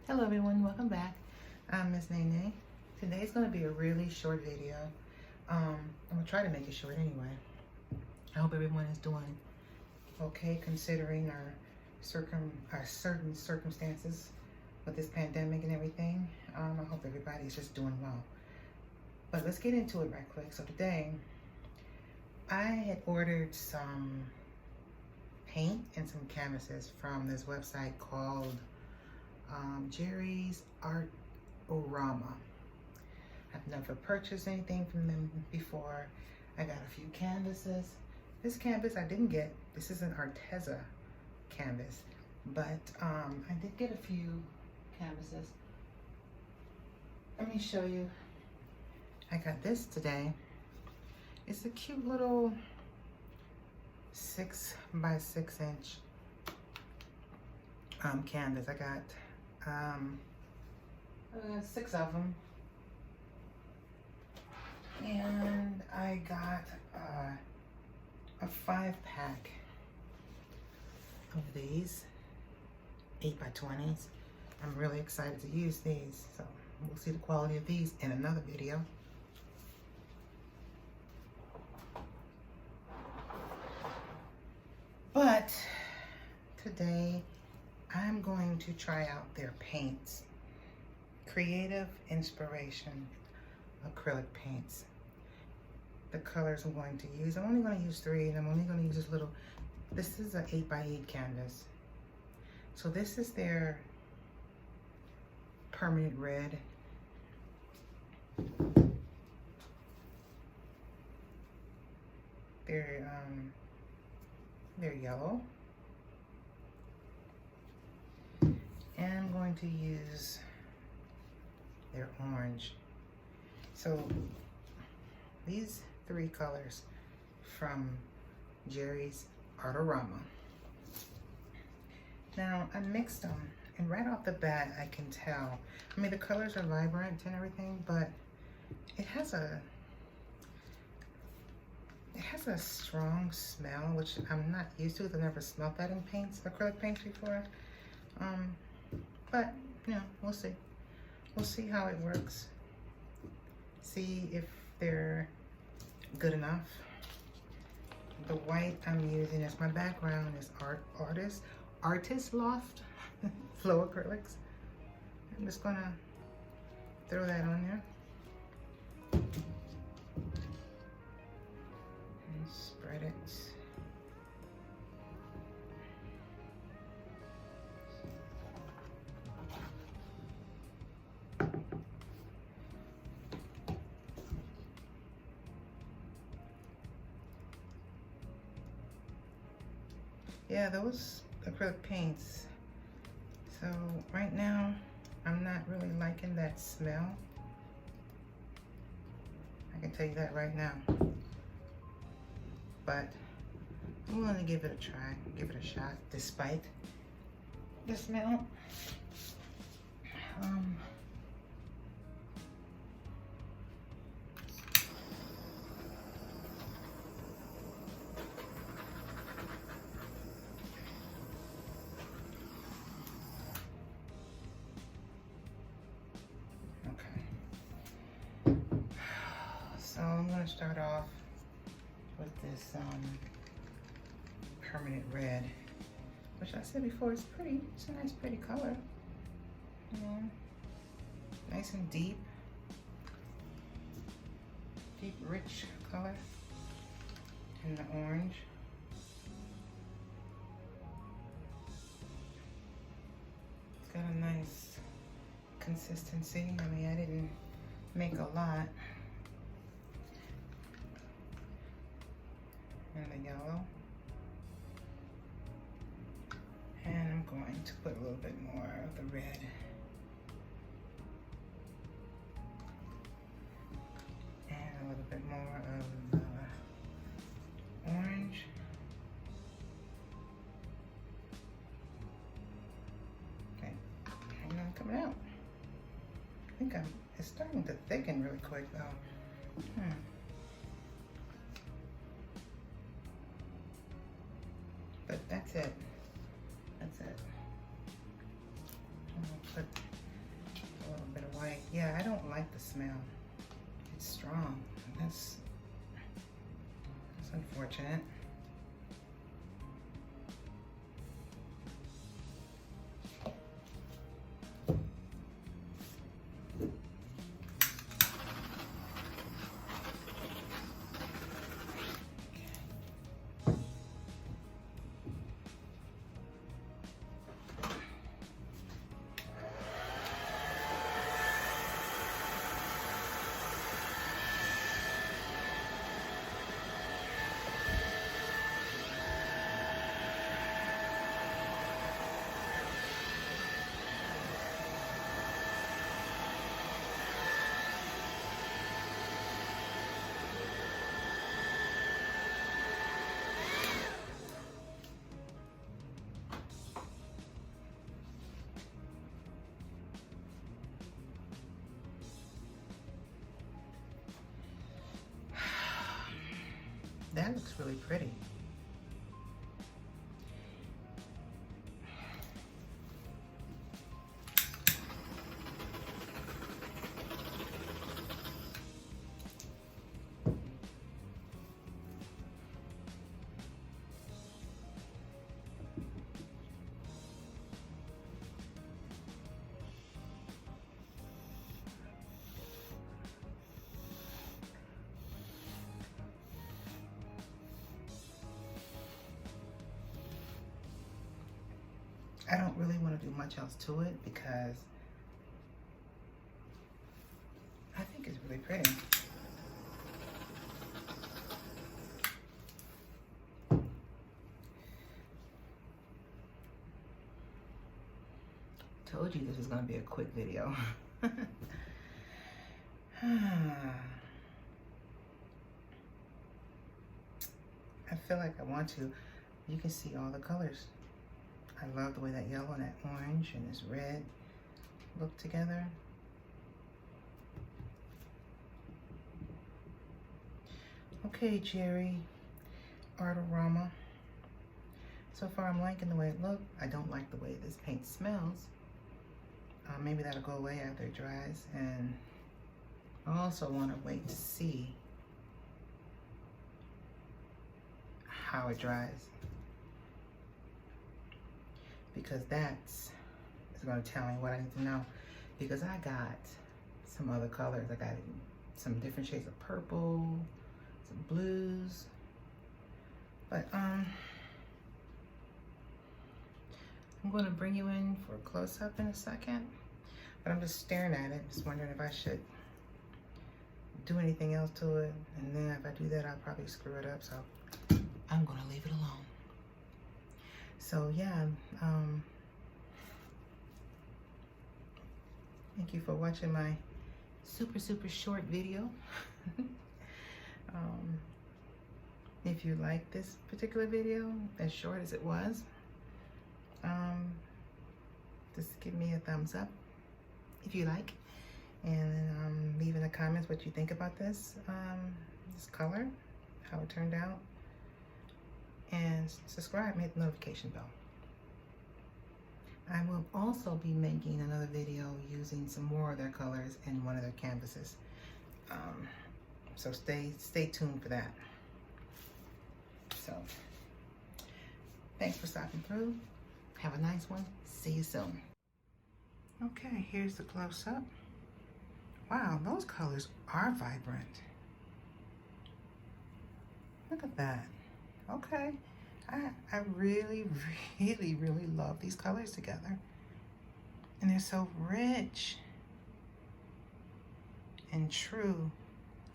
Hello everyone, welcome back. I'm Miss Nene. Today's going to be a really short video. I'm going to try to make it short anyway. I hope everyone is doing okay considering our certain circumstances with this pandemic and everything. I hope everybody's just doing well. But let's get into it right quick. So today, I had ordered some paint and some canvases from this website called Jerry's Artorama. I've never purchased anything from them before. I got a few canvases. This canvas I didn't get. This is an Arteza canvas, but I did get a few canvases. Let me show you. I got this today. It's a cute little 6 by 6 inch canvas. I got 6 of them, and I got a 5-pack of these 8 by 20s. I'm really excited to use these, so we'll see the quality of these in another video. But today I'm going to try out their paints. Creative Inspiration acrylic paints. The colors I'm going to use, I'm only going to use 3, and I'm only going to use this is an 8 by 8 canvas. So this is their permanent red. They're yellow. And I'm going to use their orange. So these 3 colors from Jerry's Artorama. Now I mixed them, and right off the bat I can tell. I mean, the colors are vibrant and everything, but it has a strong smell, which I'm not used to. I've never smelled that in paints, acrylic paints before. But you know, we'll see. We'll see how it works. See if they're good enough. The white I'm using as my background is Artist Loft Flow Acrylics. I'm just gonna throw that on there and spread it. Yeah, those acrylic paints. So right now, I'm not really liking that smell. I can tell you that right now. But I'm willing to give it a try, give it a shot, despite the smell. So I'm going to start off with this permanent red, which I said before is pretty. It's a nice, pretty color. Yeah. Nice and deep, rich color, and the orange. It's got a nice consistency. I mean, I didn't make a lot. And the yellow, and I'm going to put a little bit more of the red, and a little bit more of the orange, okay, and I'm coming out. I think it's starting to thicken really quick though. But that's it. That's it. I'm gonna put Yeah, I don't like the smell. It's strong. That's unfortunate. That looks really pretty. I don't really want to do much else to it because I think it's really pretty. Told you this was going to be a quick video. I feel like I want to. You can see all the colors. I love the way that yellow and that orange and this red look together. Okay, Jerry Artorama. So far I'm liking the way it looks. I don't like the way this paint smells. Maybe that'll go away after it dries. And I also want to wait to see how it dries, because that's going to tell me what I need to know. Because I got some other colors. I got some different shades of purple, some blues, but I'm going to bring you in for a close-up in a second, but I'm just staring at it, just wondering if I should do anything else to it, and then if I do that I'll probably screw it up, so I'm going to leave it alone. So yeah, thank you for watching my super short video. If you like this particular video, as short as it was, just give me a thumbs up if you like, and leave in the comments what you think about this color, how it turned out, and subscribe and hit the notification bell. I will also be making another video using some more of their colors in one of their canvases, so stay tuned for that. So thanks for stopping through. Have a nice one. See you soon. Okay, here's the close-up. Wow, those colors are vibrant. Look at that. Okay, I really love these colors together. And they're so rich and true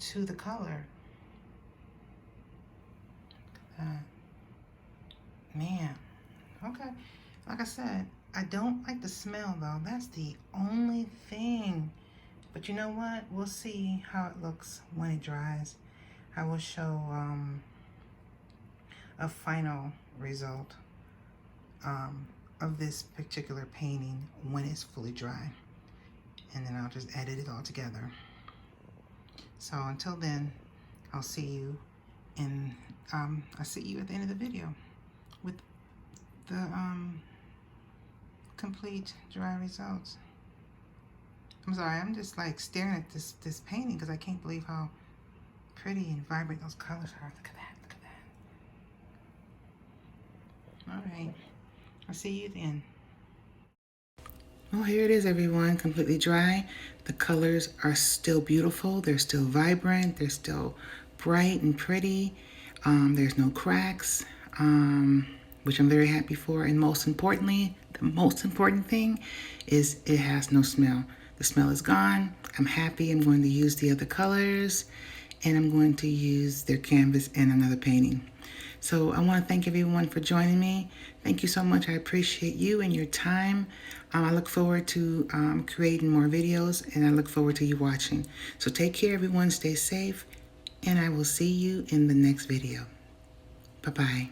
to the color. Look at that. Man, okay. Like I said, I don't like the smell though. That's the only thing. But you know what? We'll see how it looks when it dries. I will show a final result of this particular painting when it's fully dry. And then I'll just edit it all together. So until then, I'll see you in I'll see you at the end of the video with the complete dry results. I'm sorry, I'm just like staring at this painting because I can't believe how pretty and vibrant those colors are. Look at that, look at that. All right, I'll see you then. Well, here it is, everyone, completely dry. The colors are still beautiful. They're still vibrant. They're still bright and pretty. There's no cracks, which I'm very happy for. And most importantly, the most important thing is it has no smell. The smell is gone. I'm happy. I'm going to use the other colors, and I'm going to use their canvas in another painting. So I want to thank everyone for joining me. Thank you so much. I appreciate you and your time. I look forward to creating more videos, and I look forward to you watching. So take care, everyone. Stay safe, and I will see you in the next video. Bye-bye.